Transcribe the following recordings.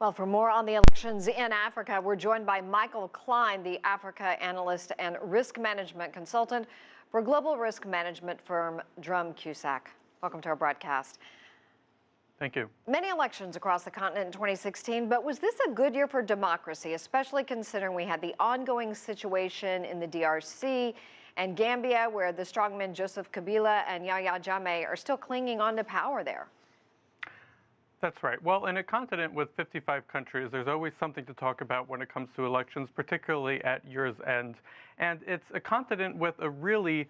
Well, for more on the elections in Africa, we're joined by Michael Clyne, the Africa analyst and risk management consultant for global risk management firm Drum Cusack. Welcome to our broadcast. Thank you. Many elections across the continent in 2016, but was this a good year for democracy, especially considering we had the ongoing situation in the DRC and Gambia, where the strongmen Joseph Kabila and Yahya Jammeh are still clinging on to power there? That's right. Well, in a continent with 55 countries, there's always something to talk about when it comes to elections, particularly at year's end. And it's a continent with a really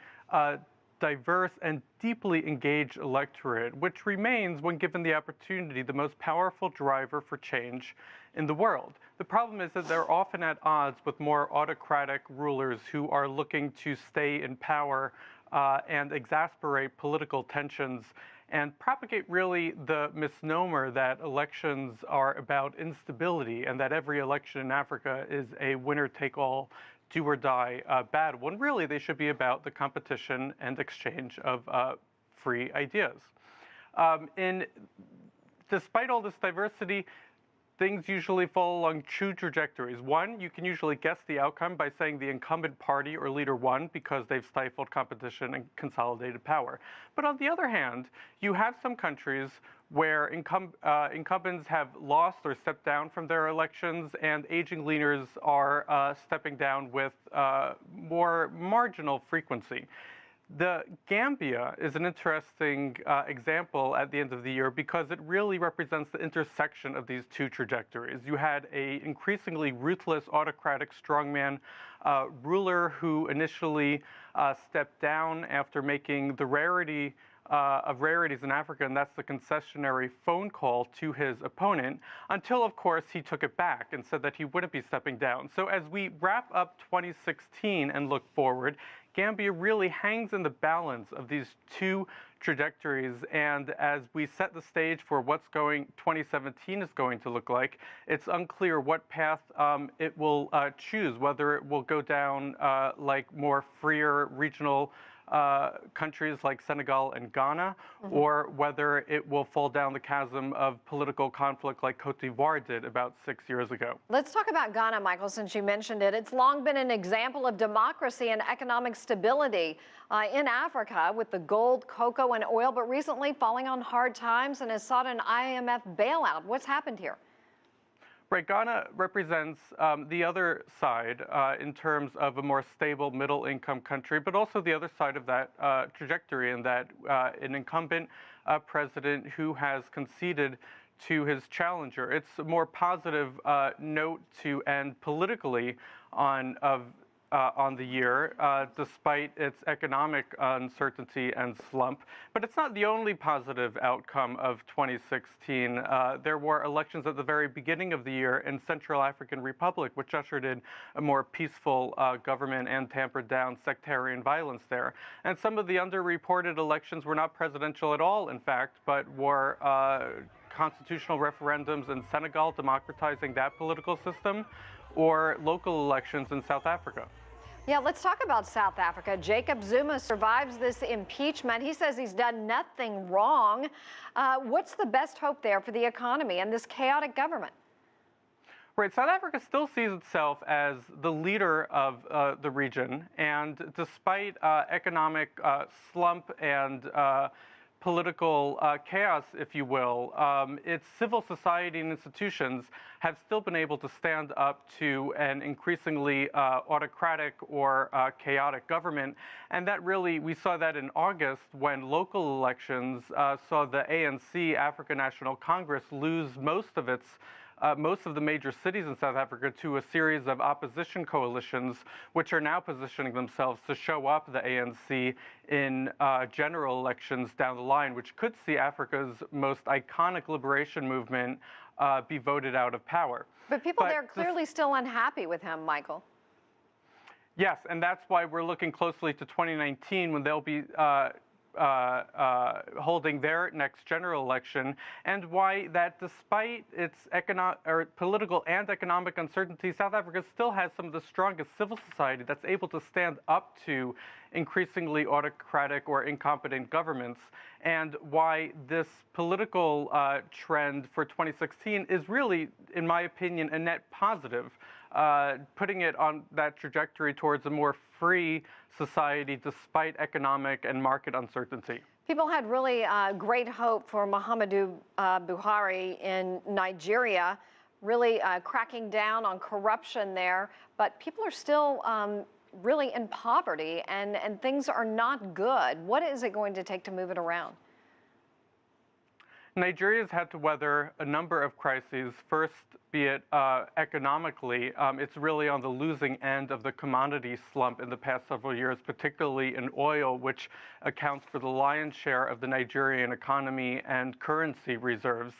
diverse and deeply engaged electorate, which remains, when given the opportunity, the most powerful driver for change in the world. The problem is that they're often at odds with more autocratic rulers who are looking to stay in power and exasperate political tensions and propagate really the misnomer that elections are about instability and that every election in Africa is a winner-take-all, do-or-die battle, when really they should be about the competition and exchange of free ideas. Despite all this diversity, things usually fall along two trajectories. One, you can usually guess the outcome by saying the incumbent party or leader won because they've stifled competition and consolidated power. But on the other hand, you have some countries where incumbents have lost or stepped down from their elections, and aging leaders are stepping down with more marginal frequency. The Gambia is an interesting example at the end of the year because it really represents the intersection of these two trajectories. You had an increasingly ruthless, autocratic strongman ruler who initially stepped down after making the rarity of rarities in Africa, and that's the concessionary phone call to his opponent, until, of course, he took it back and said that he wouldn't be stepping down. So as we wrap up 2016 and look forward, Gambia really hangs in the balance of these two trajectories, and as we set the stage for what's 2017 is going to look like, it's unclear what path it will choose, whether it will go down like more freer regional countries like Senegal and Ghana, or whether it will fall down the chasm of political conflict like Cote d'Ivoire did about 6 years ago. Let's talk about Ghana, Michael, since you mentioned it. It's long been an example of democracy and economic stability in Africa with the gold, cocoa, and oil, but recently falling on hard times and has sought an IMF bailout. What's happened here? Right, Ghana represents the other side in terms of a more stable middle-income country, but also the other side of that trajectory, in that an incumbent president who has conceded to his challenger. It's a more positive note to end politically on the year, despite its economic uncertainty and slump. But it's not the only positive outcome of 2016. There were elections at the very beginning of the year in Central African Republic, which ushered in a more peaceful government and tampered down sectarian violence there. And some of the underreported elections were not presidential at all, in fact, but were constitutional referendums in Senegal, democratizing that political system, or local elections in South Africa. Yeah, let's talk about South Africa. Jacob Zuma survives this impeachment. He says he's done nothing wrong. What's the best hope there for the economy and this chaotic government? Right, South Africa still sees itself as the leader of the region, and despite economic slump and political chaos, if you will, its civil society and institutions have still been able to stand up to an increasingly autocratic or chaotic government. And that really, we saw that in August when local elections saw the ANC, African National Congress, lose most of the major cities in South Africa to a series of opposition coalitions, which are now positioning themselves to show up the ANC in general elections down the line, which could see Africa's most iconic liberation movement be voted out of power. But people there are clearly still unhappy with him, Michael. Yes, and that's why we're looking closely to 2019, when they'll be holding their next general election, and why that despite its political and economic uncertainty, South Africa still has some of the strongest civil society that's able to stand up to increasingly autocratic or incompetent governments, and why this political trend for 2016 is really, in my opinion, a net positive, putting it on that trajectory towards a more free society despite economic and market uncertainty. People had really great hope for Muhammadu Buhari in Nigeria, really cracking down on corruption there, but people are still really in poverty, and things are not good. What is it going to take to move it around? Nigeria's had to weather a number of crises. First, be it economically, it's really on the losing end of the commodity slump in the past several years, particularly in oil, which accounts for the lion's share of the Nigerian economy and currency reserves.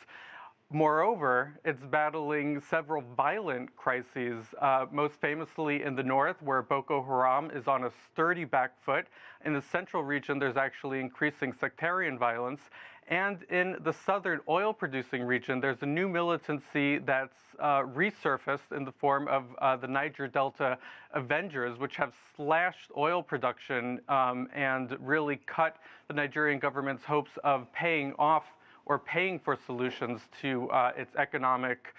Moreover, it's battling several violent crises, most famously in the north, where Boko Haram is on a sturdy back foot. In the central region, there's actually increasing sectarian violence. And in the southern oil-producing region, there's a new militancy that's resurfaced in the form of the Niger Delta Avengers, which have slashed oil production and really cut the Nigerian government's hopes of paying off or paying for solutions to its economic,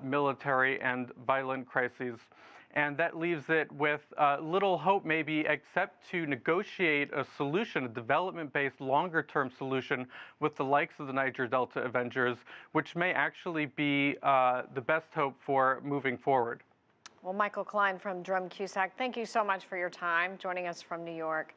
military, and violent crises. And that leaves it with little hope, maybe, except to negotiate a solution, a development-based, longer-term solution with the likes of the Niger Delta Avengers, which may actually be the best hope for moving forward. Well, Michael Clyne from Drum Cusack, thank you so much for your time joining us from New York.